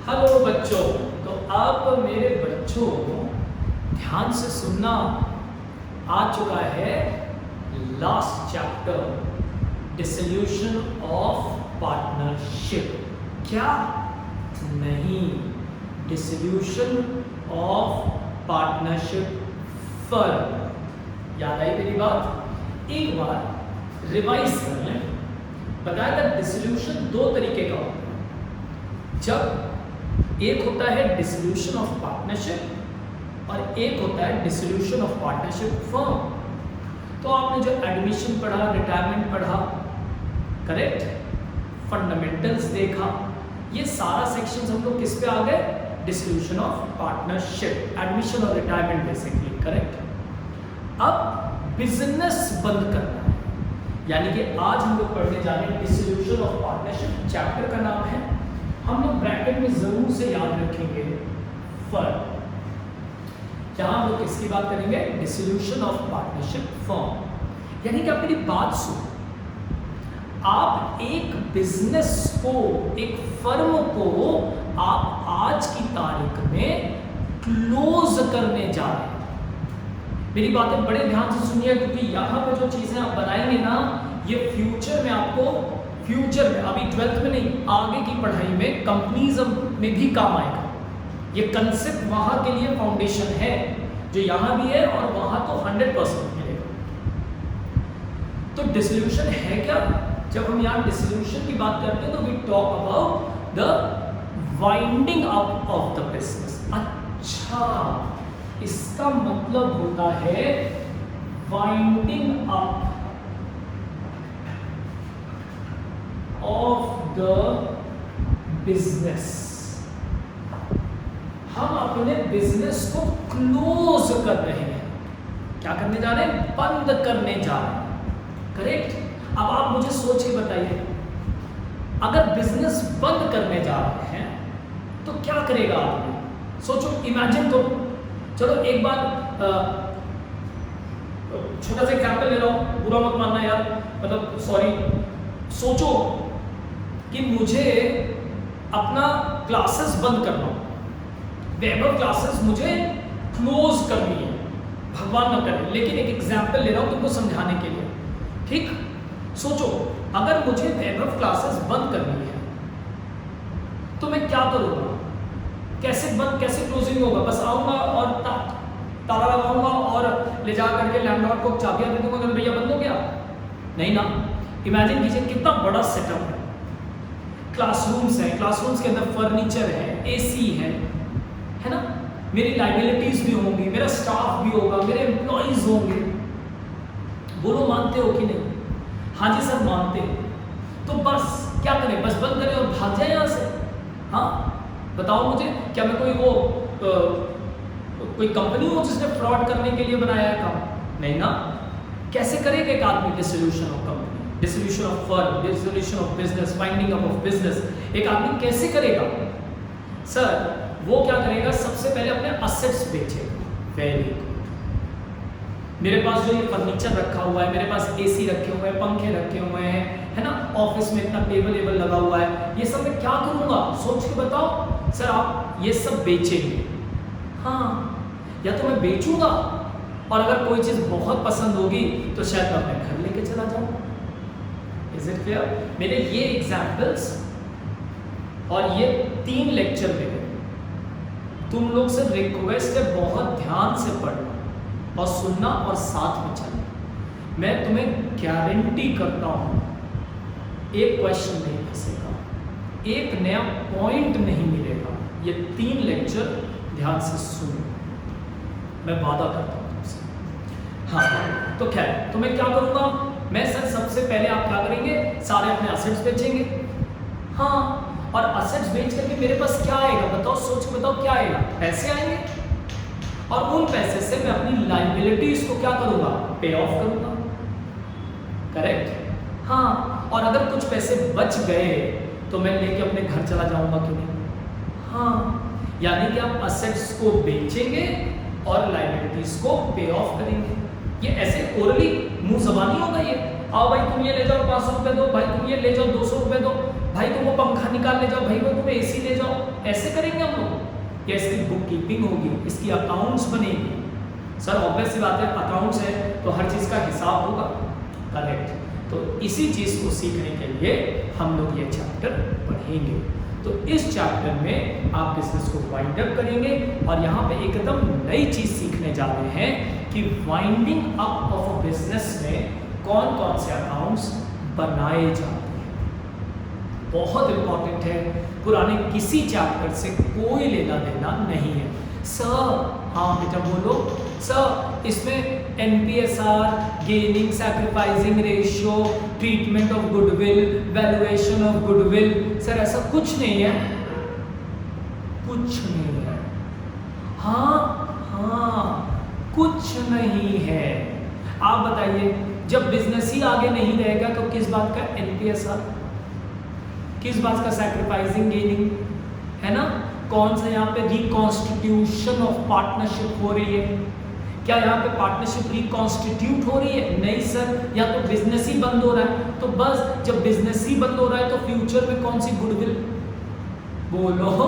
Hello बच्चों। तो आप मेरे बच्चों ध्यान से सुनना। आ चुका है last chapter, dissolution of partnership. क्या नहीं, डिसोल्यूशन ऑफ पार्टनरशिप फर्म। याद आई मेरी बात? एक बार रिवाइज कर लें। बताया था डिसोल्यूशन दो तरीके का होता है। जब एक होता है डिसोल्यूशन ऑफ पार्टनरशिप और एक होता है डिसोल्यूशन ऑफ पार्टनरशिप फर्म। तो आपने जो एडमिशन पढ़ा, रिटायरमेंट पढ़ा, करेक्ट, फंडामेंटल्स देखा, ये सारा सेक्शन हम लोग किस पे आ गए? डिसोल्यूशन ऑफ पार्टनरशिप, एडमिशन और रिटायरमेंट बेसिकली, करेक्ट। अब बिजनेस बंद करना है, यानी कि आज हम लोग पढ़ने जा रहे हैं डिसोल्यूशन ऑफ पार्टनरशिप। चैप्टर का नाम है, हम लोग ब्रैकेट में जरूर से याद रखेंगे, फर्म। यहां हम लोग किसकी बात करेंगे? Dissolution of partnership firm. यानी कि आप मेरी बात सुनो, आप एक बिजनेस को, एक फर्म को आप आज की तारीख में क्लोज करने जा रहे हैं। मेरी बातें बड़े ध्यान से सुनिए, क्योंकि यहाँ पे जो चीजें आप बनाएंगे ना, ये फ्यूचर में आपको, फ्यूचर में, अभी 12th में नहीं, आगे की पढ़ाई में कंपनीज में भी काम आएगा। ये कंसेप्ट वहां के लिए फाउंडेशन है, जो यहाँ भी है और वहां तो 100% मिलेगा। तो डिसोल्यूशन है क्या? जब हम यहाँ डिसोल्यूशन की बात करते हैं तो we talk about the winding up of the business. अच्छा, इसका मतलब होता है winding up of the business. हम अपने बिजनेस को क्लोज कर रहे हैं। क्या करने जा रहे हैं? बंद करने जा रहे हैं, करेक्ट। अब आप मुझे सोच के बताइए, अगर बिजनेस बंद करने जा रहे हैं तो क्या करेगा आदमी? सोचो, इमेजिन करो। चलो एक बार छोटा सा एग्जाम्पल ले रहा हूं, बुरा मत मानना यार, मतलब सॉरी। सोचो कि मुझे अपना क्लासेस बंद करना हो, वैभव क्लासेस मुझे क्लोज करनी है, भगवान न करे, लेकिन एक एग्जाम्पल ले रहा हूं तुमको समझाने के लिए, ठीक। सोचो, अगर मुझे वैभव क्लासेस बंद करनी है तो मैं क्या करूंगा? कैसे बंद, कैसे क्लोजिंग होगा? बस आऊंगा और ताला लगाऊंगा और ले जा करके लैंडलॉर्ड को चाबियां दे दूंगा, अगर भैया बंद हो गया? नहीं ना। इमेजिन कीजिए कितना बड़ा सेटअप है। क्लासरूम्स है, क्लासरूम्स के अंदर फर्नीचर है, एसी है ना, मेरी लाइबिलिटीज भी होंगी, मेरा स्टाफ भी होगा, मेरे एम्प्लॉइज होंगे। बोलो मानते हो कि नहीं? हाँ जी सर मानते हैं। तो बस क्या करें? बस बंद करें और भाग जाए यहाँ से? हाँ बताओ मुझे, क्या मैं कोई कंपनी हो जिसने फ्रॉड करने के लिए बनाया है काम? नहीं ना। कैसे करेगा एक आदमी dissolution of company, dissolution of firm, dissolution of business, winding up of business? एक आदमी कैसे करेगा? सर वो क्या करेगा? सबसे पहले अपने असेट्स बेचेगा। Very good. मेरे पास जो ये फर्नीचर रखा हुआ है, मेरे पास एसी रखे हुए हैं, पंखे रखे हुए हैं, है ना, ऑफिस में इतना टेबल लगा हुआ है, ये सब मैं क्या करूंगा? सोच के बताओ। सर आप ये सब बेचेंगे? हाँ, या तो मैं बेचूंगा, और अगर कोई चीज बहुत पसंद होगी तो शायद मैं अपने घर लेके चला जाऊंगा। Is it clear? मेरे ये एग्जाम्पल्स और ये 3 लेक्चर में तुम लोग से रिक्वेस्ट है, बहुत ध्यान से पढ़ना और सुनना और साथ में चलना। मैं तुम्हें गारंटी करता हूं, एक क्वेश्चन नहीं फंसेगा, एक नया पॉइंट नहीं मिलेगा। ये 3 लेक्चर ध्यान से सुनो, मैं वादा करता हूं तुमसे। हाँ तो खैर, तो मैं क्या करूंगा? मैं सर सबसे पहले आप क्या करेंगे? सारे अपने असेट्स बेचेंगे। हाँ, और असेट्स बेच करके मेरे पास क्या आएगा? बताओ, सोच के बताओ, क्या आएगा? पैसे आएंगे, और उन पैसे से मैं अपनी लायबिलिटीज को क्या करूंगा? पे ऑफ करूंगा, करेक्ट। हाँ, और अगर कुछ पैसे बच गए तो मैं लेके अपने घर चला जाऊंगा कि नहीं? हाँ, यानी कि आप असेट्स को बेचेंगे और लायबिलिटीज को पे ऑफ करेंगे। ये ऐसे ओरली मुंह जबानी होगा ये। आओ भाई तुम ये ले जाओ 500 रुपए दो, भाई तुम ये ले जाओ 200 रुपए दो, भाई तुम वो पंखा निकाल ले जाओ, भाई वो तुम एसी ले जाओ, ऐसे करेंगे हम लोग? या इसकी बुक कीपिंग होगी, इसकी अकाउंट्स बनेगी। सर ऑब्वियस सी बात है, अकाउंट्स है तो हर चीज़ का हिसाब होगा, करेक्ट। तो इसी चीज़ को सीखने के लिए हम लोग ये चैप्टर पढ़ेंगे। तो इस चैप्टर में आप बिजनेस को वाइंड अप करेंगे और यहाँ पे एकदम नई चीज़ सीखने जा रहे हैं कि winding up of a business में कौन कौन से अकाउंट्स बनाए जाते हैं। बहुत इंपॉर्टेंट है, पुराने किसी चैप्टर से कोई लेना देना नहीं है। सर हाँ बेटा बोलो सर, इसमें NPSR, gaining sacrificing ratio, treatment of goodwill, valuation of goodwill, sir ऐसा कुछ नहीं है, कुछ नहीं है। हाँ कुछ नहीं है। आप बताइए, जब बिजनेस ही आगे नहीं रहेगा तो किस बात का NPSR, किस बात का सैक्रिफाइसिंग गेनिंग, है ना? कौन सा यहाँ पे रिकॉन्स्टिट्यूशन ऑफ पार्टनरशिप हो रही है? क्या यहाँ पे पार्टनरशिप रिकॉन्स्टिट्यूट हो रही है? नहीं सर, या तो बिजनेस ही बंद हो रहा है। तो बस जब बिजनेस ही बंद हो रहा है तो फ्यूचर में कौन सी गुडविल? बोलो,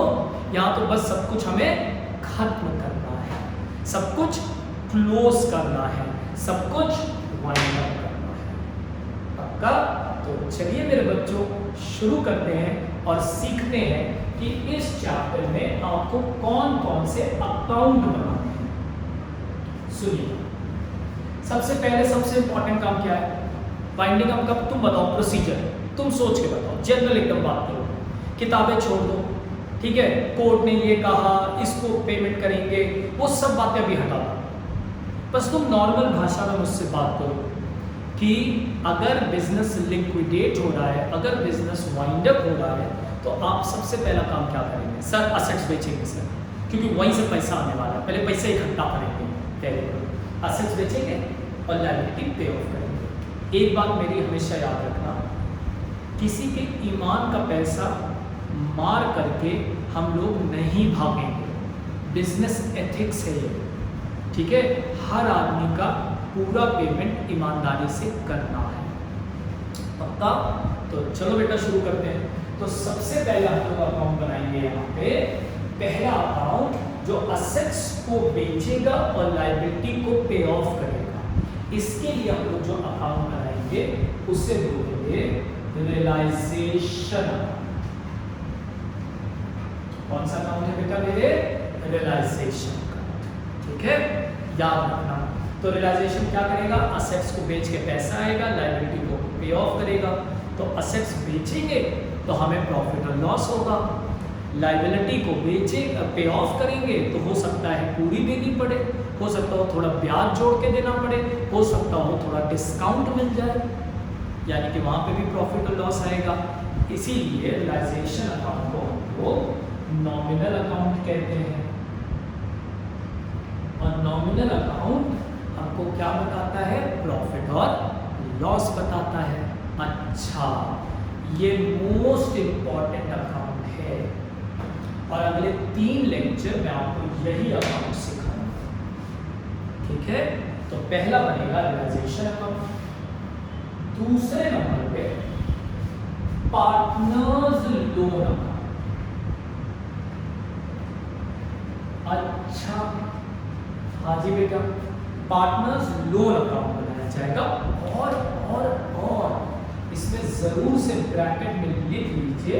यहाँ तो बस सब कुछ हमें खत्म करना है, सब कुछ क्लोज करना है, सब कुछ वाइंड अप करना है। पक्का? तो चलिए मेरे बच्चों शुरू करते हैं और सीखते हैं कि इस चैप्टर में आपको कौन कौन से अकाउंट बनाने हैं। सुनिए, सबसे पहले सबसे इंपॉर्टेंट काम क्या है? वाइंडिंग अप का तुम बताओ प्रोसीजर, तुम सोच के बताओ, जनरल एकदम बात करो, किताबें छोड़ दो, ठीक है? कोर्ट ने ये कहा, इसको पेमेंट करेंगे, वो सब बातें अभी हटा दो। बस तुम नॉर्मल भाषा में मुझसे बात करो कि अगर बिजनेस लिक्विडेट हो रहा है, अगर बिजनेस वाइंड अप हो रहा है, तो आप सबसे पहला काम क्या करेंगे? सर असेट्स बेचेंगे सर, क्योंकि वहीं से पैसा आने वाला है, पहले पैसे इकट्ठा करेंगे, पहले असेट्स बेचेंगे और लायबिलिटी पे ऑफ करेंगे। एक बात मेरी हमेशा याद रखना, किसी के ईमान का पैसा मार करके हम लोग नहीं भागेंगे, बिजनेस एथिक्स है ये, ठीक है? हर आदमी का पूरा पेमेंट ईमानदारी से करना है। पक्का? तो चलो बेटा शुरू करते हैं। तो सबसे पहले हम लोग अकाउंट बनाएंगे यहाँ पे, पहला अकाउंट जो असेट्स को बेचेगा और लायबिलिटी को पे ऑफ करेगा। इसके लिए हम लोग जो अकाउंट बनाएंगे उसे बोलेंगे रियलाइजेशन अकाउंट। कौन सा अकाउंट है बेटा मेरे? रियलाइजेशन अकाउंट, ठीक है? याद रखना। तो रियलाइजेशन क्या करेगा? असेट्स को बेच के पैसा आएगा, लायबिलिटी को पे ऑफ करेगा। तो असेट्स बेचेंगे तो हमें प्रॉफिट और लॉस होगा, लायबिलिटी को पे ऑफ करेंगे तो हो सकता है पूरी देनी पड़े, हो सकता हो थोड़ा ब्याज जोड़ के देना पड़े, हो सकता हो थोड़ा डिस्काउंट मिल जाए, यानी कि वहाँ पे भी प्रॉफिट और लॉस आएगा। इसीलिए रियलाइजेशन अकाउंट को हम लोग नॉमिनल अकाउंट कहते हैं। और नॉमिनल अकाउंट हमको क्या बताता है? प्रॉफिट और लॉस बताता है। अच्छा, ये मोस्ट इंपॉर्टेंट अकाउंट है और अगले 3 लेक्चर में आपको यही अकाउंट सिखाऊंगा, ठीक है? तो पहला बनेगा रियलाइजेशन अकाउंट, दूसरे नंबर पे पार्टनर्स लोन अकाउंट। अच्छा हाँ जी बेटा, पार्टनर्स लोन अकाउंट बनाया जाएगा और इसमें जरूर से ब्रैकेट में लिख लीजिए,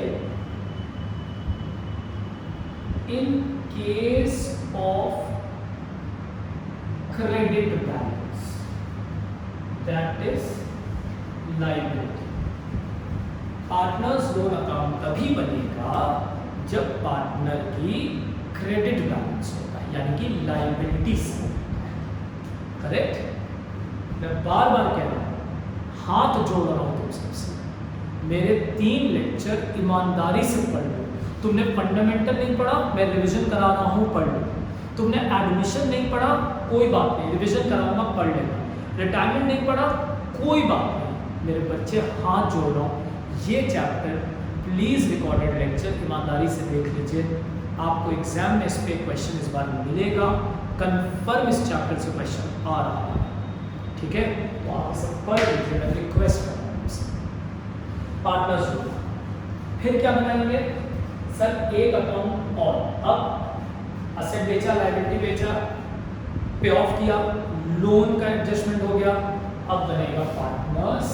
in case of credit balance that is liability. Partners loan account तभी बनेगा जब पार्टनर की क्रेडिट बैलेंस होता है, यानी कि लायबिलिटी से होता है, करेक्ट? मैं बार बार कह रहा हूं, हाथ जोड़ रहा हूं तुम सबसे, मेरे 3 लेक्चर ईमानदारी से पढ़ लो। तुमने फंडामेंटल नहीं पढ़ा, मैं रिवीजन करा रहा हूं, पढ़ लो। तुमने एडमिशन नहीं पढ़ा, कोई बात नहीं, रिवीजन कराऊंगा, पढ़ लेना। रिटायरमेंट नहीं पढ़ा, कोई बात नहीं, मेरे बच्चे हाथ जोड़ रहा हूँ, ये चैप्टर प्लीज़ रिकॉर्डेड लेक्चर ईमानदारी से देख लीजिए। आपको एग्जाम में इस पर क्वेश्चन इस बार मिलेगा, कंफर्म इस चैप्टर से क्वेश्चन आ रहा है, ठीक है? तो आप इसे पढ़ लीजिए, मैं रिक्वेस्ट कर रहा हूँ। पार्टनर्स लोन फिर क्या बनाएंगे सर, एक अकाउंट और। अब असेट बेचा, लायबिलिटी बेचा, पे ऑफ किया, लोन का एडजस्टमेंट हो गया, अब बनेगा पार्टनर्स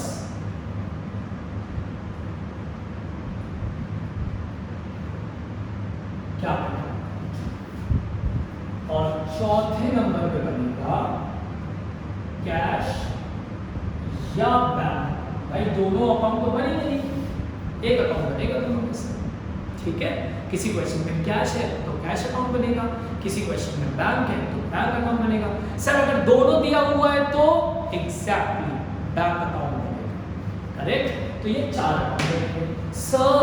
क्या बनेगा, और चौथे नंबर पे बनेगा कैश या बैंक। भाई दोनों अकाउंट तो बनेंगे नहीं, एक अकाउंट बनेगा दोनों में से, ठीक है। किसी क्वेश्चन में कैश है तो कैश अकाउंट बनेगा, किसी क्वेश्चन में बैंक है तो बैंक अकाउंट बनेगा। सर अगर दोनों दिया हुआ है तो एग्जैक्टली बैंक अकाउंट बनेगा, करेक्ट। तो ये 4 अकाउंट बनेंगे। सर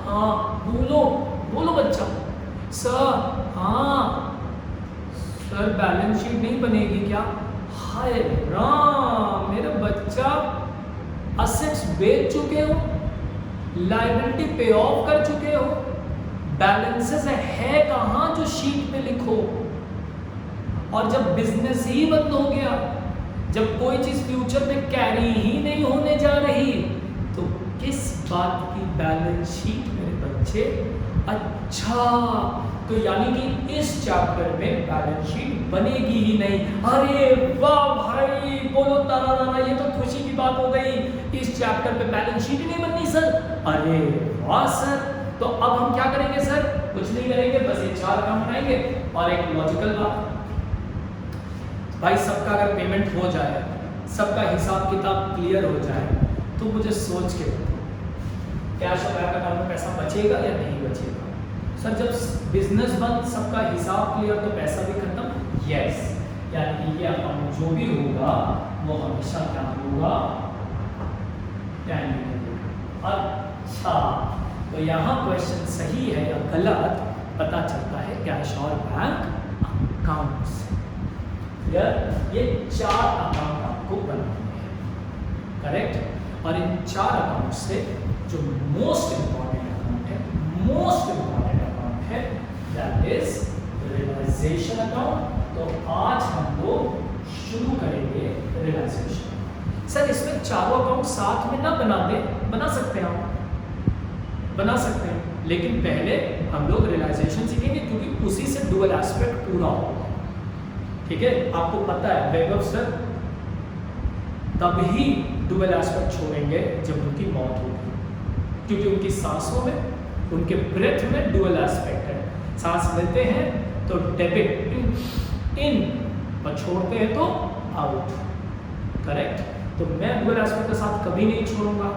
हाँ बोलो बोलो बच्चा, सर हाँ सर बैलेंस शीट नहीं बनेगी क्या? हाय राम, मेरा बच्चा असेट्स बेच चुके हो, लायबिलिटी पे ऑफ कर चुके हो, बैलेंसेस है कहाँ जो शीट पे लिखो? और जब बिजनेस ही बंद हो गया, जब कोई चीज फ्यूचर में कैरी ही नहीं होने जा रही, तो किस बात की बैलेंस शीट मेरे बच्चे? अच्छा, तो यानी कि इस चैप्टर में बैलेंस शीट बनेगी ही नहीं। अरे वाह भाई, बोलो तारा, ये तो खुशी की बात हो गई, इस चैप्टर पे बैलेंस शीट ही नहीं बननी सर। अरे वाह सर, तो अब हम क्या करेंगे सर? कुछ नहीं करेंगे, बस ये 4 काम बनाएंगे। और एक लॉजिकल बात भाई, सबका अगर पेमेंट हो जाए, सबका हिसाब किताब क्लियर हो जाए, तो मुझे सोच के कैश और बैंक अकाउंट में पैसा बचेगा या नहीं बचेगा? सर जब बिजनेस बंद, सबका हिसाब क्लियर, तो पैसा भी खत्म। यस, यानी ये अकाउंट जो भी होगा वो हमेशा क्या होगा? अच्छा, तो यहाँ क्वेश्चन सही है या गलत पता चलता है कैश और बैंक अकाउंट से। ये 4 अकाउंट आपको बनाने हैं, करेक्ट। और इन 4 अकाउंट से जो मोस्ट इंपॉर्टेंट अकाउंट है, दैट इज रियलाइजेशन अकाउंट। तो आज हम लोग शुरू करेंगे रियलाइजेशन। सर इसमें चारों अकाउंट साथ में ना बना दे, बना सकते हैं हम, बना सकते हैं, लेकिन पहले हम लोग रियलाइजेशन सीखेंगे, क्योंकि उसी से डुअल एस्पेक्ट पूरा होगा, ठीक है। आपको पता है वैभव सर तभी डुअल एस्पेक्ट छोड़ेंगे जब उनकी मौत होगी, क्योंकि उनकी सांसों में, उनके ब्रेथ में डुअल एस्पेक्ट है। सांस लेते हैं तो डेबिट इन, और छोड़ते हैं तो आउट, करेक्ट। तो मैं डुअल एस्पेक्ट के साथ कभी नहीं छोड़ूंगा।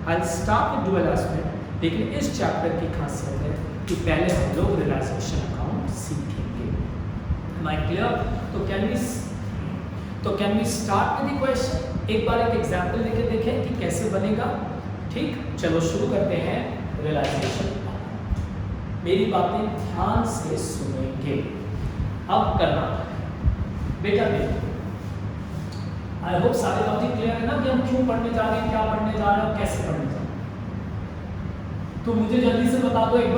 I start with dual aspect, लेकिन इस चैप्टर की खासियत है कि पहले हम लोग रियलाइजेशन अकाउंट सीखेंगे। Am I clear? तो can we start with the question? एक बार एक एग्जांपल लेके देखें कि कैसे बनेगा, ठीक। चलो शुरू करते हैं रियलाइजेशन। मेरी बातें ध्यान से सुनेंगे। अब करना बेटा देखो, आई होप सारे बातें क्लियर है ना कि हम क्यों पढ़ने जा रहे हैं, क्या पढ़ने जा रहे हैं और कैसे पढ़ने जा रहे हैं। तो मुझे जल्दी से बता दो, एक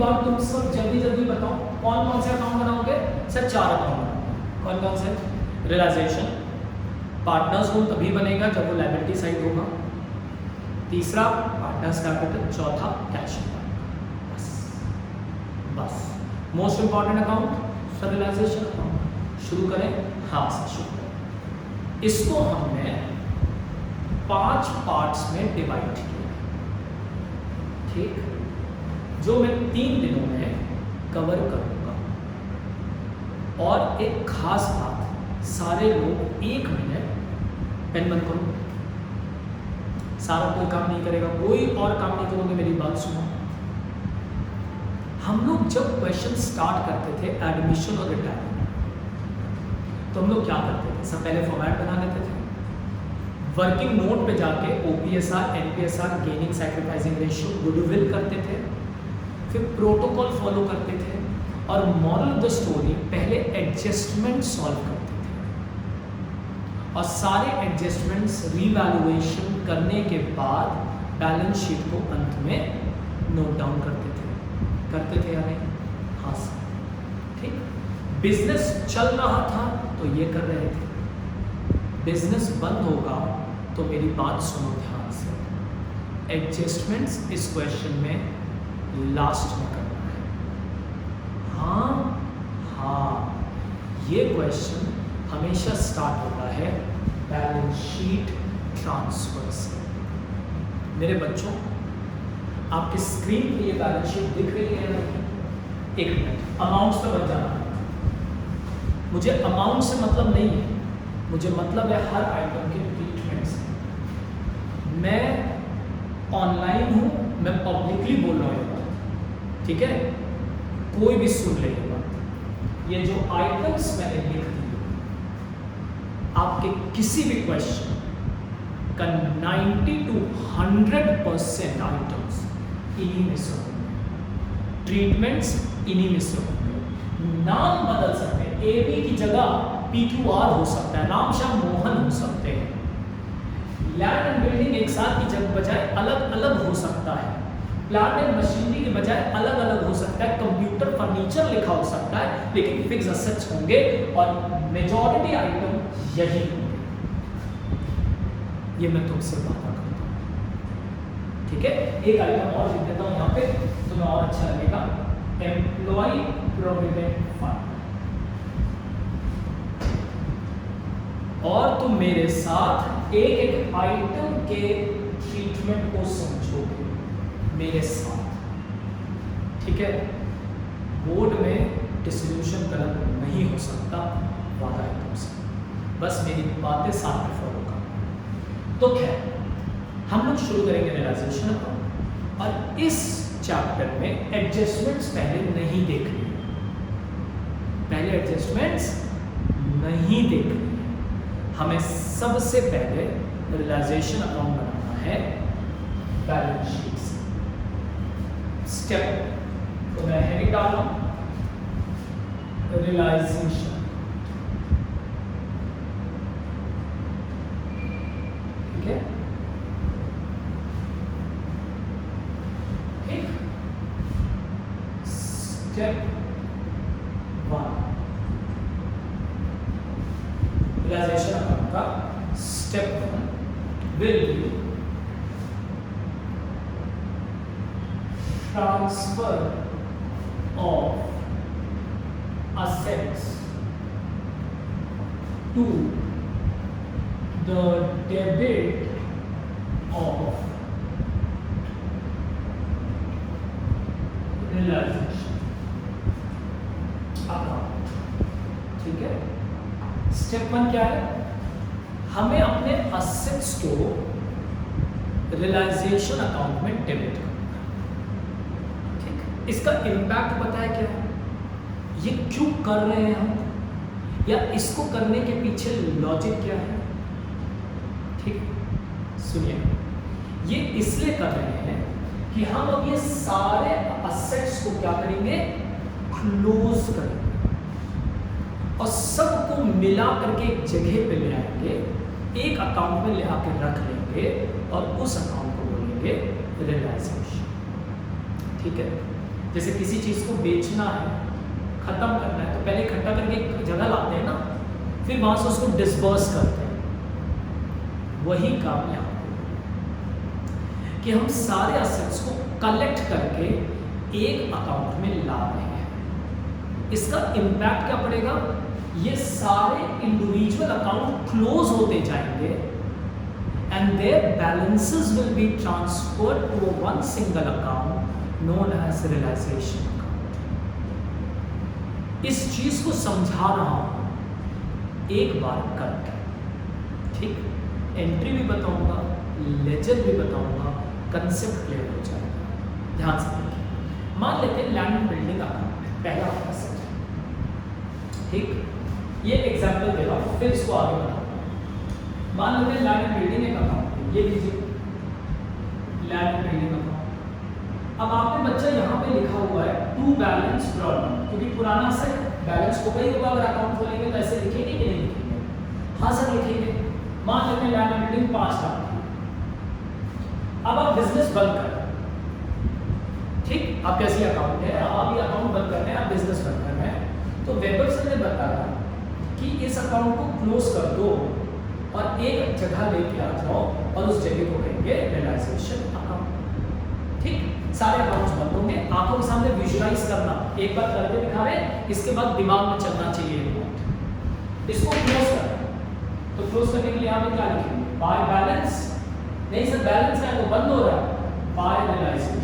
बार तुम सब जल्दी बताओ, कौन कौन से अकाउंट बनाओगे? Sir 4 account. कौन कौन से? रियलाइजेशन, पार्टनर्स होम तभी बनेगा जब वो लायबिलिटी साइड होगा, तीसरा पार्टनर्स कैपिटल, चौथा कैश। बस most important account sir realisation account. शुरू करें? हाँ सर शुरू करें। इसको हमने 5 पार्ट्स में डिवाइड किया, ठीक, जो मैं 3 दिनों में कवर करूंगा। और एक खास बात, सारे लोग 1 मिनट पेन बंद करो, सारा कोई काम नहीं करेगा, कोई और काम नहीं करोगे, मेरी बात सुनो। हम लोग जब क्वेश्चन स्टार्ट करते थे एडमिशन और रिटायरमेंट, तो हम लोग क्या करते थे? सब पहले फॉर्मेट बना लेते थे, वर्किंग नोट पे जाके OPSR, NPSR, gaining sacrificing ratio, goodwill करते थे, फिर प्रोटोकॉल फॉलो करते थे, और मॉरल ऑफ द स्टोरी पहले एडजस्टमेंट सॉल्व करते थे, और सारे एडजस्टमेंट्स रीवैल्यूएशन करने के बाद बैलेंस शीट को अंत में नोट डाउन करते थे या नहीं? हाँ सर, ठीक। बिजनेस चल रहा था तो ये कर रहे थे, बिजनेस बंद होगा तो मेरी बात सुनो ध्यान से, एडजस्टमेंट्स इस क्वेश्चन में लास्ट में करना है। हाँ, ये क्वेश्चन हमेशा स्टार्ट होता है बैलेंस शीट ट्रांसफर से। मेरे बच्चों, आपकी स्क्रीन पे ये बैलेंस शीट दिख रही है ना? एक मिनट, अमाउंट्स पे मत जाना। मुझे अमाउंट से मतलब नहीं है, मुझे मतलब है हर आइटम के ट्रीटमेंट से। मैं ऑनलाइन हूँ, मैं पब्लिकली बोल रहा हूँ ये बात, ठीक है? कोई भी सुन ले ये बात। ये जो आइटम्स मैंने लिख दी, आपके किसी भी क्वेश्चन का 90 to 100% आइटम्स इन्हीं में से होंगे, ट्रीटमेंट्स इन्हीं में से होंगे। नाम बदल सकते हैं, AB की जगह P2R हो सकता है, राम श्याम मोहन हो सकते हैं। लैंड एंड बिल्डिंग एक साथ की जगह बजाय अलग अलग हो सकता है। प्लांट एंड मशीनरी के बजाय अलग अलग हो सकता है। कंप्यूटर फर्नीचर लिखा हो सकता है, लेकिन फिक्स असेट्स होंगे और मेजॉरिटी आइटम यही होंगे। ये मैं तुमसे बात करता हूँ, ठीक है? एक आइटम और लिख देता हूँ यहाँ पे, तुम्हें और अच्छा लगेगा। Employ provident fund. और तुम मेरे साथ एक एक आइटम के ट्रीटमेंट को समझोगे मेरे साथ, ठीक है? बोर्ड में डिसोल्यूशन गलत नहीं हो सकता, वादा है तुमसे। बस मेरी बातें साथ में फॉलो करना। तो खैर, हम लोग शुरू करेंगे रियलाइजेशन अकाउंट, और इस चैप्टर में एडजस्टमेंट्स पहले नहीं देखनी है। पहले एडजस्टमेंट्स नहीं देखनी है। हमें सबसे पहले रियलाइजेशन अकाउंट बनाना है बैलेंस शीट से। स्टेप तो मैं हेडिंग डाल रहा हूं, रियलाइजेशन, ठीक है? ठीक, स्टेप 1 रियलाइजेशन अकाउंट का step 1 will be transfer of assets to the debit of realization account, ठीक है? स्टेप 1 क्या है? हमें अपने असेट्स को रियलाइजेशन अकाउंट में डेबिट करना है, ठीक? इसका इम्पैक्ट पता है क्या है? ये क्यों कर रहे हैं हम, या इसको करने के पीछे लॉजिक क्या है? ठीक, सुनिए। ये इसलिए कर रहे हैं कि हम अब ये सारे असेट्स को क्या करेंगे? क्लोज करेंगे और सबको मिला करके एक जगह पे ले आएंगे, एक अकाउंट में ले आकर रख लेंगे और उस अकाउंट को बोलेंगे रियलाइजेशन, ठीक है? जैसे किसी चीज को बेचना है, खत्म करना है, तो पहले इकट्ठा करके एक जगह लाते हैं ना, फिर वहां से उसको डिस्बर्स करते हैं। वही काम यहाँ कि हम सारे असेट्स को कलेक्ट करके एक अकाउंट में ला रहे हैं। इसका इम्पैक्ट क्या पड़ेगा? ये सारे इंडिविजुअल अकाउंट क्लोज होते जाएंगे and their balances will be transferred to one single account known as realisation. इस चीज को समझा रहा हूं एक बार करके, ठीक? एंट्री भी बताऊंगा, लेजर भी बताऊंगा, कंसेप्ट क्लियर हो जाएगा। ध्यान से देखिए। मान लेते हैं लैंड एंड बिल्डिंग अकाउंट पहला असेट, ठीक? ये एग्जांपल दे रहा हूं, फिर इसको आगे बढ़ाऊंगा। मान लेते हैं लैंड एंड बिल्डिंग एक अकाउंट, ये लीजिए लैंड एंड बिल्डिंग अकाउंट। अब आपने बच्चा यहाँ पे लिखा हुआ है टू बैलेंस प्रॉब्लम, क्योंकि पुराना से बैलेंस को ही होगा। अगर अकाउंट खोलेंगे तो ऐसे लिखेंगे कि नहीं लिखेंगे? हाँ सर लिखेंगे। मान लेते हैं लैंड एंड बिल्डिंग 5 लाख की। अब आप बिजनेस बंद कर रहे हैं, ठीक? आप कैसी अकाउंट है, आप अभी अकाउंट बंद कर रहे हैं, आप बिजनेस बंद कर रहे हैं, तो वेबर सर ने बताया कि इस अकाउंट को क्लोज कर दो और एक जगह लेके आ जाओ और उस जगह को कहेंगे रियलाइजेशन अकाउंट। ठीक, सारे अकाउंट्स बंद होंगे। आंखों के सामने विजुअलाइज करना, एक बार करके दिखा रहे, इसके बाद दिमाग में चलना चाहिए अकाउंट। इसको क्लोज करना, तो क्लोज करने के लिए यहाँ पे क्या लिखेंगे? बाय बैलेंस, नहीं सर बैलेंस है तो बंद हो रहा है, बाय रियलाइजेशन।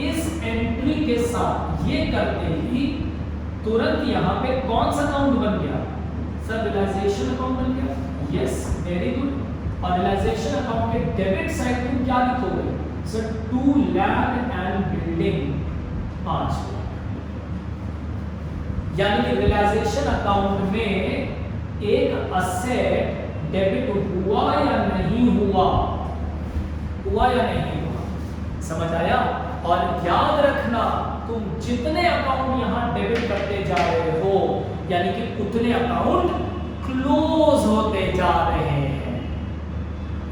इस एंट्री के साथ ये करते ही तुरंत यहाँ पे कौन सा अकाउंट बन गया? सर रियलाइजेशन अकाउंट बन गया। Yes, very good. और रियलाइजेशन अकाउंट में डेबिट साइड में क्या लिखोगे? Sir 2 land and building 5 lakh. यानी कि रियलाइजेशन अकाउंट में एक असेट डेबिट हुआ या नहीं हुआ? हुआ या नहीं हुआ? समझ आया? और याद रखना, तुम जितने अकाउंट यहां डेबिट करते जा रहे हो यानी कि उतने अकाउंट क्लोज होते जा रहे हैं।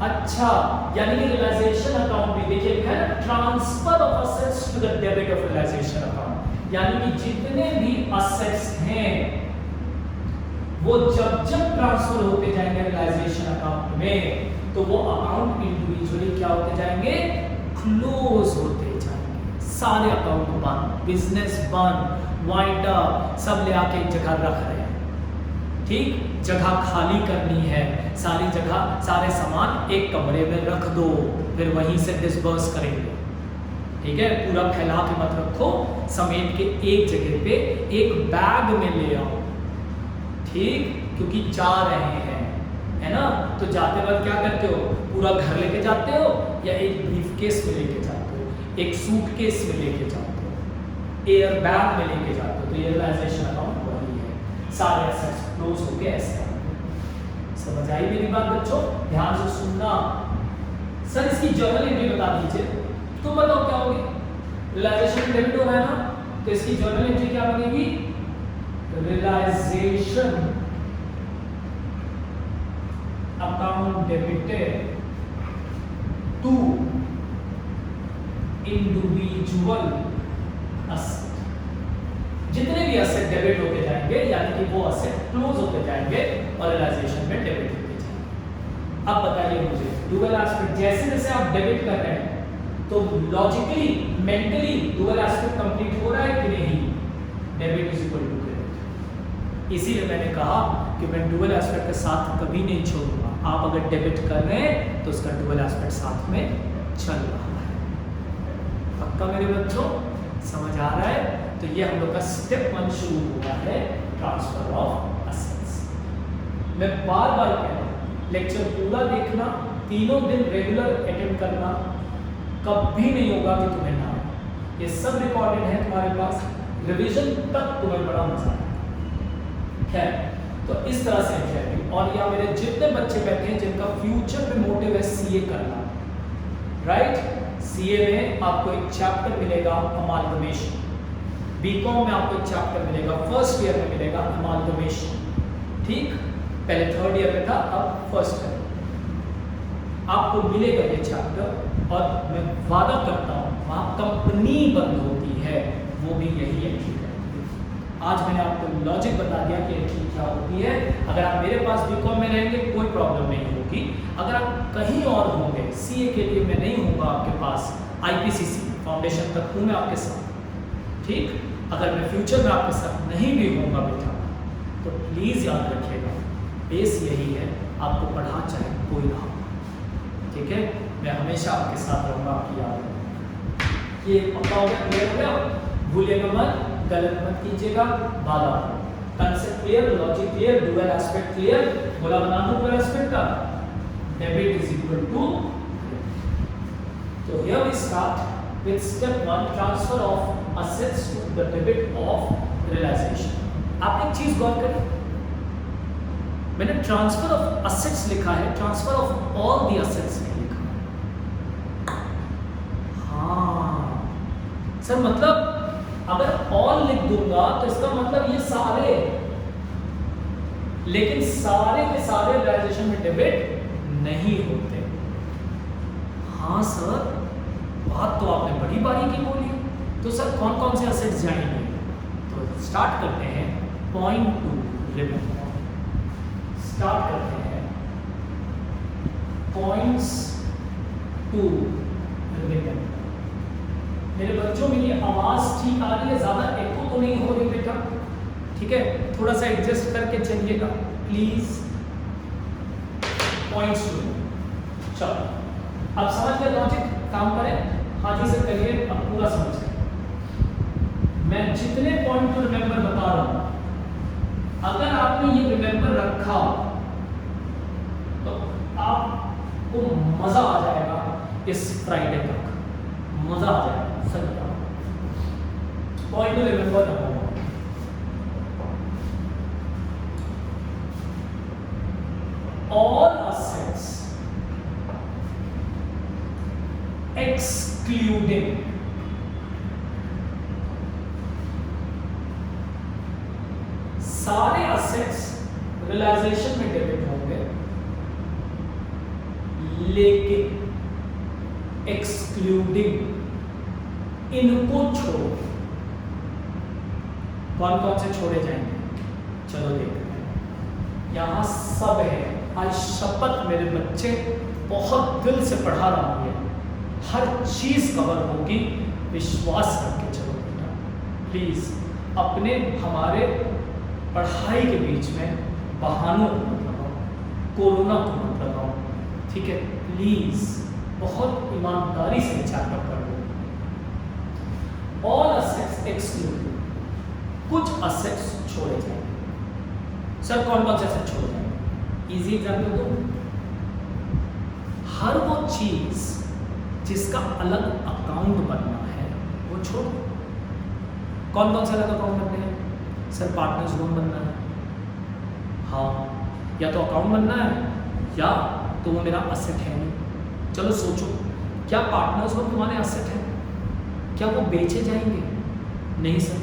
अच्छा, यानी कि रियलाइजेशन अकाउंट भी देखिए लिखा है ना, transfer of assets to the debit of realisation account. यानी कि जितने भी असेट्स हैं वो जब जब ट्रांसफर होते जाएंगे रियलाइजेशन अकाउंट में, तो वो अकाउंट इंडिविजुअली क्या होते जाएंगे? क्लोज होते जाएंगे। सारे अकाउंट बंद, बिजनेस बंद, वाइंड अप, सब ले आके एक जगह रख रहे हैं। ठीक, जगह खाली करनी है, सारी जगह सारे सामान एक कमरे में रख दो, फिर वहीं से डिस्बर्स करेंगे। ठीक है, पूरा फैला के मत रखो, समेट के एक जगह पे एक बैग में ले आओ। ठीक, क्योंकि जा रहे हैं, है ना, तो जाते वक्त क्या करते हो? पूरा घर लेके जाते हो या एक ब्रीफकेस में लेके जाते हो, एक सूटकेस में लेके जाते हो, एयर बैग में लेके जाते हो। तो ये रियलाइजेशन अकाउंट वही है, सारे एसेट्स क्लोज हो गए ऐसे। समझ आई मेरी बात बच्चों? ध्यान से सुनना। सर इसकी जर्नल एंट्री बता दीजिए, तो बताओ क्या होगी? रियलाइजेशन डेबिट हो रहा है ना, तो इसकी जर्नल एंट्री क्या बनेगी? Realisation account debited to individual asset. जितने भी असेट डेबिट होते जाएंगे यानी कि वो असेट क्लोज होते जाएंगे और रियलाइजेशन में डेबिट होते जाएंगे। अब बताइए मुझे, डुअल एस्पेक्ट जैसे जैसे आप डेबिट कर रहे हैं तो logically mentally dual aspect complete हो रहा है कि नहीं? Debit is equal to credit. इसीलिए मैंने कहा कि मैं डुअल एस्पेक्ट के साथ कभी नहीं छोड़ूंगा। आप अगर डेबिट कर रहे हैं तो उसका डुअल एस्पेक्ट साथ में चल रहा है। पक्का मेरे बच्चों? समझ आ रहा है? तो ये हम लोग का स्टेप 1 शुरू हुआ है, ट्रांसफर ऑफ असेट्स। मैं बार बार कह रहा हूं, लेक्चर पूरा देखना, तीनों दिन रेगुलर अटेंड करना, कभी नहीं होगा कि तुम्हें ना आए। ये सब रिकॉर्डेड है तुम्हारे पास, रिवीजन तक तुम्हें बड़ा मजा आएगा। तो इस तरह से है। और या मेरे जितने बच्चे बैठे हैं जिनका फ्यूचर में मोटिव है सीए करना, राइट? सीए में आपको एक चैप्टर मिलेगा अमालगमेशन, बीकॉम में आपको एक चैप्टर मिलेगा, फर्स्ट ईयर में मिलेगा अमालगमेशन। ठीक, पहले थर्ड ईयर में था, अब फर्स्ट ईयर आपको मिलेगा ये चैप्टर। और मैं वादा करता हूँ वहाँ कंपनी बंद होती है, वो भी यही एंट्री करती है। आज मैंने आपको लॉजिक बता दिया कि एंट्री क्या होती है। अगर आप मेरे पास बीकॉम में रहेंगे कोई प्रॉब्लम नहीं होगी। अगर आप कहीं और होंगे, सीए के लिए मैं नहीं हूँगा आपके पास, आईपीसीसी फाउंडेशन तक हूँ मैं आपके साथ। ठीक, अगर मैं फ्यूचर में आपके साथ नहीं भी होऊंगा बेटा, तो प्लीज़ याद रखिएगा, बेस यही है, आपको पढ़ा चाहे कोई ना हो। ठीक है, मैं हमेशा आपके साथ रहूँगा, आपकी याद रखूँगा। ये पक्का हो गया, क्लियर हो गया? भूलिएगा मत, गलत मत कीजिएगा, बाधा concept clear, logic clear, dual aspect clear. बोला बना दूं डुअल एस्पेक्ट का, डेबिट इज इक्वल टू। तो here we start with step 1, transfer of assets to the debit of realisation. आपने एक चीज गौर करी, मैंने ट्रांसफर ऑफ असेट्स लिखा है, transfer of all the assets नहीं लिखा। हाँ सर, मतलब अगर ऑल लिख दूंगा तो इसका मतलब ये सारे, लेकिन सारे के सारे रियलाइजेशन में डेबिट नहीं होते। हाँ सर, बात तो आपने बड़ी बारीकी बोली। तो सर कौन कौन से असेट्स जाएंगे? तो स्टार्ट करते हैं पॉइंट 2, रिमेंबर। स्टार्ट करते हैं पॉइंट्स टू रिमेंबर। मेरे बच्चों, मेरी आवाज ठीक आ रही है? ज्यादा एको तो नहीं हो रही बेटा? ठीक है, थोड़ा सा एडजस्ट करके चलिएगा प्लीज। पॉइंट्स टू, चलो अब समझ गए लॉजिक, काम करें, हाथी से करिए, अब पूरा समझ गए। मैं जितने पॉइंट टू रिमेंबर बता रहा हूं, अगर आपने ये रिमेंबर रखा तो आपको मजा आ जाएगा इस फ्राइडे तक, मजा आ जाएगा सच बताओ। पॉइंट टू रिमेंबर रखो, all assets excluding सारे assets रियलाइजेशन में डेबिट होंगे, लेकिन एक्सक्लूडिंग इनको छोड़ो। कौन कौन से छोड़े जाएंगे? चलो देखते हैं। यहां सब है, आज शपथ मेरे बच्चे बहुत दिल से पढ़ा रहा हूं, ये हर चीज कवर होगी, विश्वास रख के चलो बेटा प्लीज। अपने हमारे पढ़ाई के बीच में बहानों को मत लगाओ, कोरोना को मत लगाओ, ठीक है प्लीज, बहुत ईमानदारी से चैप्टर पढ़ लो। ऑल असेट्स एक्सक्लूडेड, कुछ असेट्स छोड़े जाएंगे। सर कौन कौन से असेट्स छोड़े जाएंगे? इजी एग्जाम्पल दो। हर वो चीज जिसका अलग अकाउंट बनना है वो छोड़ो। कौन कौन से अलग अकाउंट बनने हैं? सर पार्टनर्स लोन बनना है, हाँ, या तो अकाउंट बनना है या तो वो मेरा असेट है नहीं। चलो सोचो, क्या पार्टनर्स लोन तुम्हारे असेट है? क्या वो बेचे जाएंगे? नहीं सर।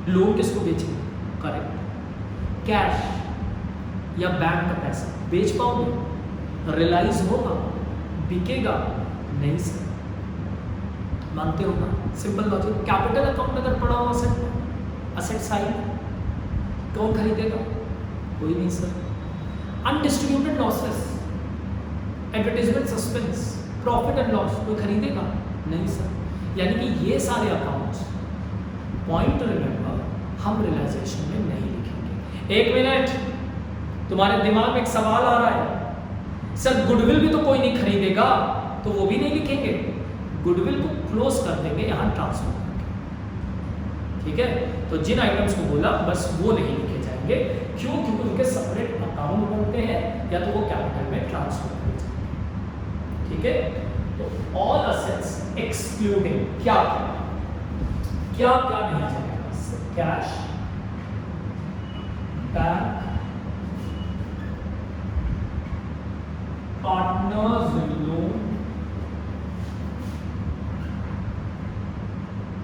लोन किसको बेचेंगे? करेक्ट, कैश या बैंक का पैसा बेच पाओगे? रियलाइज होगा? बिकेगा? नहीं सर। मानते हो ना? Simple logic. कैपिटल अकाउंट अगर पड़ा हो असेट साइड, कौन खरीदेगा? कोई नहीं sir. Undistributed losses, advertisement suspense, profit and loss, कोई खरीदेगा? नहीं सर। यानी कि ये सारे अकाउंट्स, पॉइंट टू रिमेंबर, हम रियलाइजेशन में नहीं लिखेंगे। एक मिनट, तुम्हारे दिमाग में एक सवाल आ रहा है, सर गुडविल भी तो कोई नहीं खरीदेगा, तो वो भी नहीं लिखेंगे। गुडविल को क्लोज कर देंगे, यहां ट्रांसफर करेंगे, ठीक है। तो जिन आइटम्स को बोला बस वो नहीं लिखे जाएंगे। क्यों? क्योंकि उनके सेपरेट अकाउंट बनते हैं, या तो वो कैपिटल में ट्रांसफर किए जाएंगे, ठीक है। तो ऑल असेट्स एक्सक्लूडिंग क्या क्या क्या नहीं जाएगा? Cash, bank, partners loan,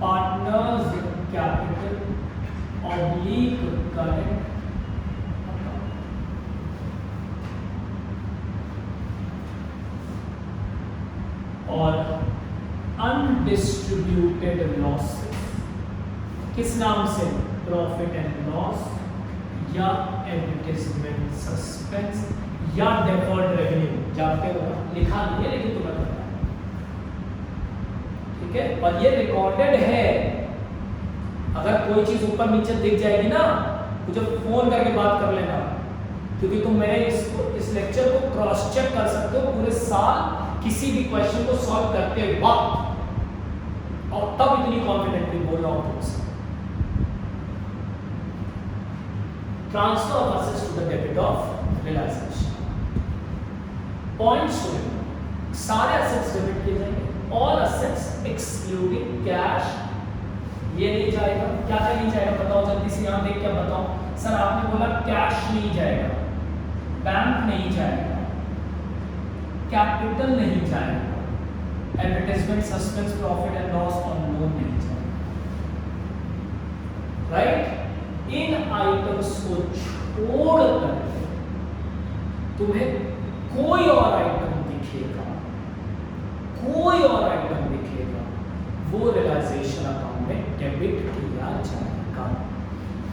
partners capital, oblique current और अनडिस्ट्रीब्यूटेड लॉसेस। किस नाम से? प्रॉफिट एंड लॉस, या एडवर्टाइजमेंट सस्पेंस, या डेफर्ड रेवेन्यू। जानते हो, लिखा नहीं है लेकिन तुम्हें पता है, ठीक है। और ये रिकॉर्डेड है, अगर कोई चीज ऊपर नीचे दिख जाएगी ना, मुझे फोन करके बात कर लेना, क्योंकि तुम मेरे इस लेक्चर को क्रॉस चेक कर सकते हो पूरे साल किसी भी क्वेश्चन को सॉल्व करते वक्त, और तब इतनी कॉन्फिडेंटली बोल रहा हूं तुमसे। Transfer of assets to the debit of realisation. Points to सारे असेट्स डेबिट किए जाएंगे। ऑल असेट्स एक्सक्लूडिंग कैश, ये नहीं जाएगा। क्या क्या नहीं जाएगा बताओ जल्दी से, यहां देख क्या बताओ। सर आपने बोला कैश नहीं जाएगा, बैंक नहीं जाएगा, कैपिटल नहीं जाएगा, advertisement suspense, profit and loss और लोन नहीं जाएगा, राइट। इन आइटम्स को छोड़कर तुम्हें कोई और आइटम दिखेगा, कोई और आइटम दिखेगा, वो रियलाइजेशन अकाउंट में डेबिट किया जाएगा।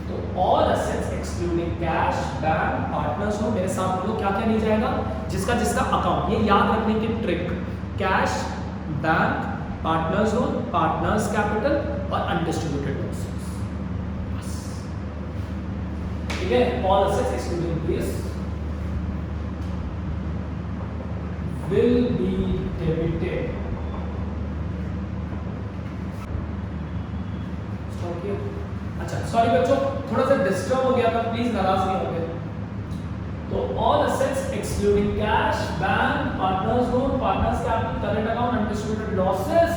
तो all assets excluding cash, bank, partners हो, मेरे साथ बोलो क्या क्या नहीं जाएगा, जिसका जिसका अकाउंट, ये याद रखने की ट्रिक, कैश, बैंक, पार्टनर्स हो, पार्टनर्स कैपिटल और अनडिस्ट्रीब्यूटेड लॉसेस, ठीक है। All assets excluding this will be debited. अच्छा सॉरी बच्चों, थोड़ा सा डिस्टर्ब हो गया था, प्लीज नाराज नहीं होंगे। तो all assets excluding cash, bank, partners loan, partners capital, current account, undistributed losses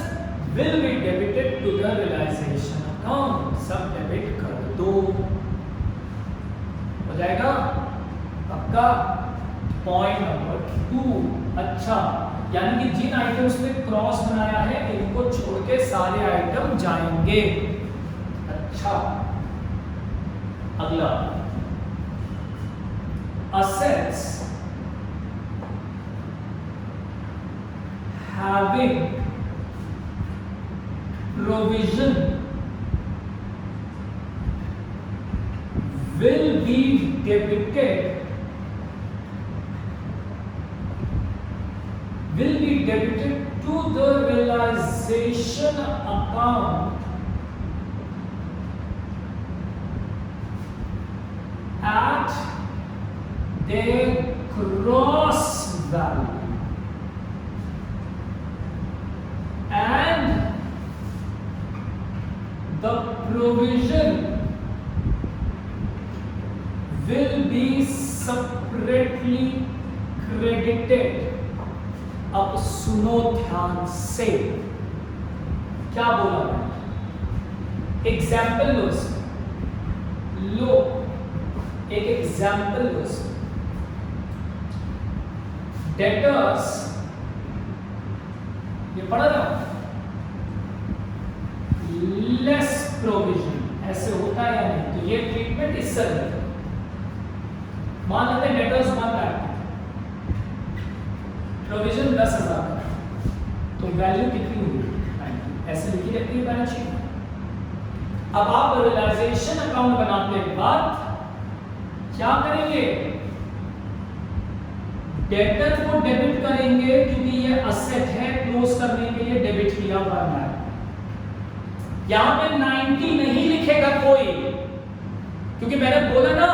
will be debited to the realisation account. सब डेबिट कर दो, हो जाएगा पक्का। पॉइंट नंबर 2, अच्छा यानी कि जिन आइटम्स पे क्रॉस बनाया है इनको छोड़ के सारे आइटम जाएंगे। अच्छा अगला, assets having provision will be debited to the realization account at their gross value, and the provision will be separately credited। अब सुनो ध्यान से, क्या बोला मैं, एग्जाम्पल लो, लो एक एग्जाम्पल लो। डेटर्स, ये पढ़ा ना, लेस प्रोविजन, ऐसे होता है या नहीं, तो ये ट्रीटमेंट इससे मान लेते हैं डेटर्स 1 लाख, प्रोविजन 10,000 का, तो वैल्यू कितनी हुई 90, ऐसे लिखी रहती है बैलेंस शीट। अब आप रियलाइजेशन अकाउंट बनाने के बाद क्या करेंगे, डेटर को डेबिट करेंगे क्योंकि ये असेट है, क्लोज करने के लिए डेबिट किया करना है। यहां पे 90 नहीं लिखेगा कोई, क्योंकि मैंने बोला ना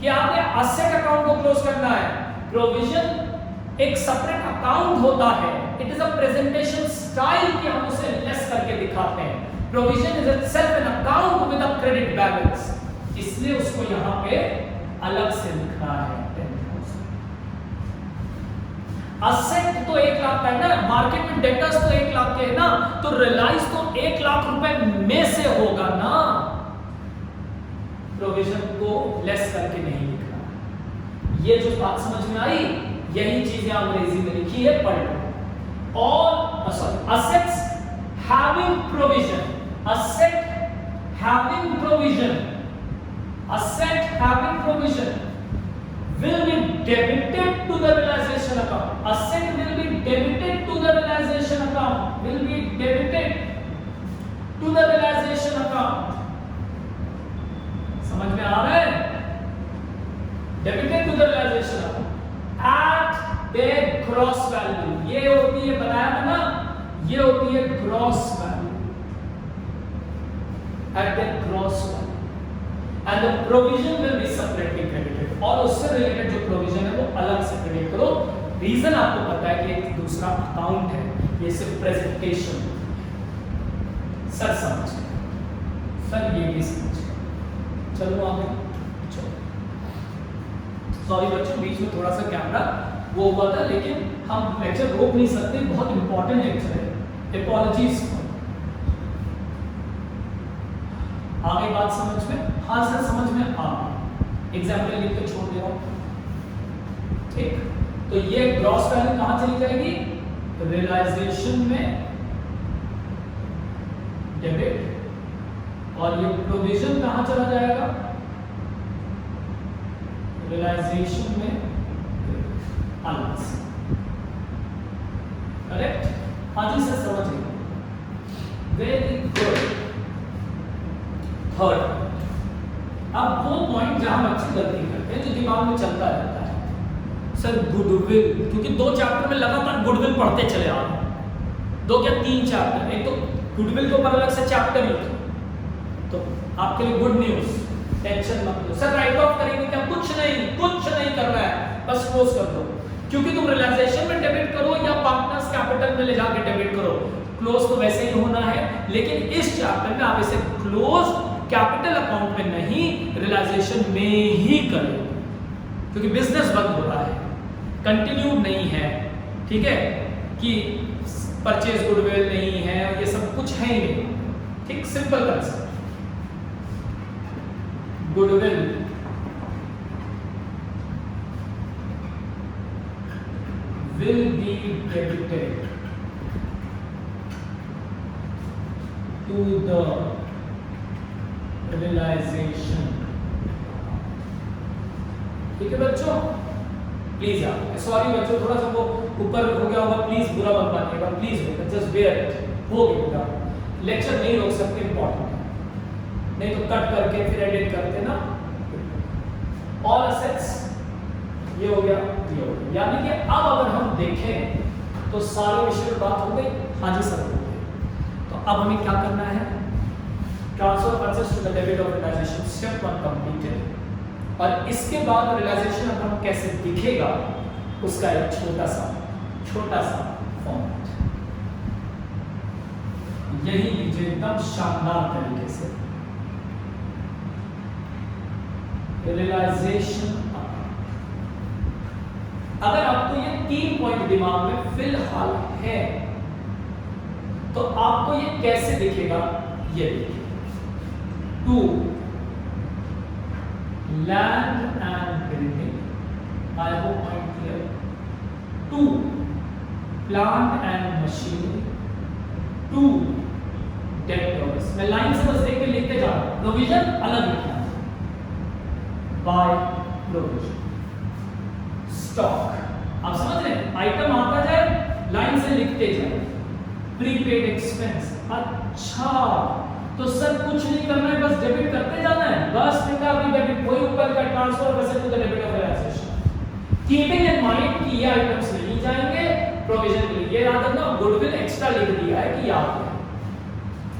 कि आपने असेट अकाउंट को क्लोज करना है। प्रोविजन एक सेपरेट अकाउंट होता है, it is a presentation style कि हम उसे लेस करके दिखाते हैं। Provision is itself an account with a credit balance, इसलिए उसको यहां पे अलग से लिखना है 10,000। असेट तो 1 लाख का है ना, मार्केट में डेटर्स तो 1 लाख के है ना, तो रिलाइज तो 1 लाख रुपए में से होगा ना, प्रोविजन को लेस करके नहीं लिखना। ये जो बात समझ में आई, यही चीजें अंग्रेजी में लिखी है, पढ़ लो। All sorry, assets having provision, asset having provision will be debited to the realization account. Asset will be debited to the realization account. Will be debited to the realization account. समझ में आ रहा है? Debited to the realization account at their gross value. ये होती है, बताया था ना, ये होती है gross value. At their gross value. And the provision will be separately credited. और उससे रिलेटेड जो प्रोविजन है वो अलग से क्रेडिट करो। रीजन आपको पता है कि एक दूसरा अकाउंट है, ये सिर्फ प्रेजेंटेशन। सर समझ, सर ये भी समझ। चलो आगे, चलो। सॉरी बच्चों, बीच में थोड़ा सा कैमरा वो हुआ था, लेकिन हम लेक्चर रोक नहीं सकते, बहुत इंपॉर्टेंट लेक्चर है। अपॉलॉजीज। आ गई बात समझ में? हाँ सर समझ में आ गई। एग्जाम्पल लिख के छोड़ दे रहा हूं, ठीक। तो ये ग्रॉस वैल्यू कहां चली जाएगी? रियलाइजेशन में डेबिट, और ये प्रोविजन कहां चला जाएगा? रियलाइजेशन में अलग से। करेक्ट? हाँ जी सर समझ गए, वेरी गुड। थर्ड, अब अब वो पॉइंट जहां बच्चे गलती करते हैं जो दिमाग में चलता रहता है, सर गुडविल, क्योंकि 2 चैप्टर में लगातार गुडविल पढ़ते चले आ रहे हैं, 2 क्या 3 चैप्टर, एक तो गुडविल के ऊपर अलग से चैप्टर ही होता, तो आपके लिए गुड न्यूज, टेंशन मत लो। सर राइट ऑफ करेंगे क्या? कुछ नहीं करना है, बस क्लोज कर दो, क्योंकि तुम रियलाइजेशन में डेबिट करो या पार्टनर्स कैपिटल में ले जाके डेबिट करो, क्लोज तो वैसे ही होना है, लेकिन इस चैप्टर में आप इसे क्लोज कैपिटल अकाउंट में नहीं, रियलाइजेशन में ही करो, क्योंकि बिजनेस बंद हो रहा है, कंटिन्यू नहीं है, ठीक है, कि परचेज गुडविल नहीं है, ये सब कुछ है ही नहीं, ठीक, simple concept. Goodwill will be debited to the realization। ठीक है बच्चों, प्लीज यार, सॉरी बच्चों, थोड़ा सा वो ऊपर हो गया होगा, प्लीज बुरा मत मानिएगा, प्लीज जस्ट बेयर इट, हो गया, लेक्चर नहीं रोक सकते, इंपॉर्टेंट है, नहीं तो कट करके फिर एडिट करते ना। ऑल असेट्स ये हो गया, ये हो गया, यानी कि अब अगर हम देखें तो सारे विषय पर बात हो गई, हाँ जी सर हो गई। तो अब हमें क्या करना है? Transfer purchase to the debit of realisation, step 1 completed. और इसके बाद रियलाइजेशन अकाउंट कैसे दिखेगा उसका एक छोटा सा फॉर्मेट, यही लीजिए एकदम शानदार तरीके से। रियलाइजेशन, अगर आपको ये 3 पॉइंट दिमाग में फिलहाल है तो आपको ये कैसे दिखेगा? ये देखिए, 2 land and building, I hope point clear, 2 plant and machinery, 2 debtors. मैं लाइन से बस देख के लिखते जा रहा हूं, प्रोविजन अलग लिखना है, बाय प्रोविजन, स्टॉक, आप समझ रहे हैं, आइटम आता जाए लाइन से लिखते जाए, प्रीपेड एक्सपेंस। अच्छा, तो सर कुछ नहीं करना है, बस डेबिट करते जाना है, बस बेटा अभी डेबिट, कोई ऊपर का ट्रांसफर वैसे to the debit of realisation. Keeping in mind कि ये आइटम्स नहीं जाएंगे प्रोविजन के लिए, ये याद रखना, गुडविल एक्स्ट्रा लिख दिया है कि याद है,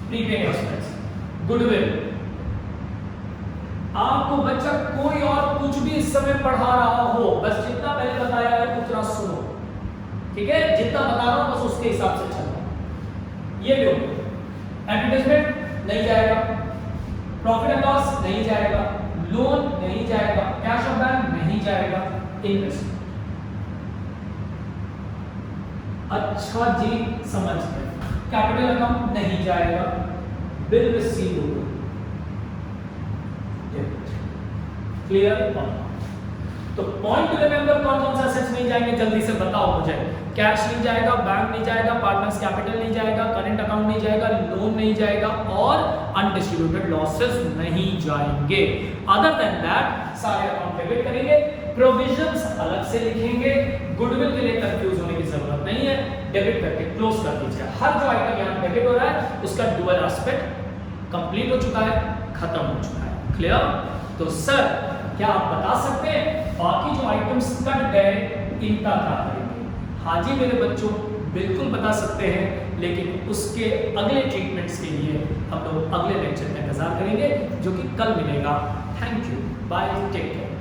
प्रीपेड एक्सपेंस, गुडविल। आपको बच्चा कोई और कुछ भी इस समय पढ़ा रहा हो, बस जितना पहले बताया है उतना सुनो, ठीक है, जितना बता रहा हूं बस उसके हिसाब से चलना। ये लो, एडवर्टाइजमेंट नहीं जाएगा, प्रॉफिट एंड लॉस नहीं जाएगा, लोन नहीं जाएगा, कैश ऑफ बैंक नहीं जाएगा, इन्वेस्टमेंट। अच्छा जी, समझ गए, कैपिटल अकाउंट नहीं जाएगा, बिल रिसीवेबल, क्लियर। तो पॉइंट टू रिमेंबर, कौन कौन सा असेट्स नहीं जाएंगे जल्दी से बताओ मुझे। कैश नहीं जाएगा, बैंक नहीं जाएगा, पार्टनर्स कैपिटल नहीं जाएगा, करंट अकाउंट नहीं जाएगा, लोन नहीं जाएगा और अनडिस्ट्रीब्यूटेड लॉसेस नहीं जाएंगे। अदर देन दैट सारे अकाउंट डेबिट करेंगे, प्रोविजंस अलग से लिखेंगे, गुडविल के लिए कंफ्यूज होने की जरूरत नहीं है, डेबिट करके क्लोज कर दीजिए। हर जो आइटम यहां डेबिट हो रहा है उसका डुअल एस्पेक्ट कंप्लीट हो चुका है, खत्म हो चुका है, क्लियर। तो सर क्या आप बता सकते हैं बाकी जो आइटम्स कट गए इनका क्या करेंगे? हाँ जी मेरे बच्चों, बिल्कुल बता सकते हैं, लेकिन उसके अगले ट्रीटमेंट्स के लिए हम लोग अगले लेक्चर में इंतजार करेंगे जो कि कल मिलेगा। Thank you, bye, take care.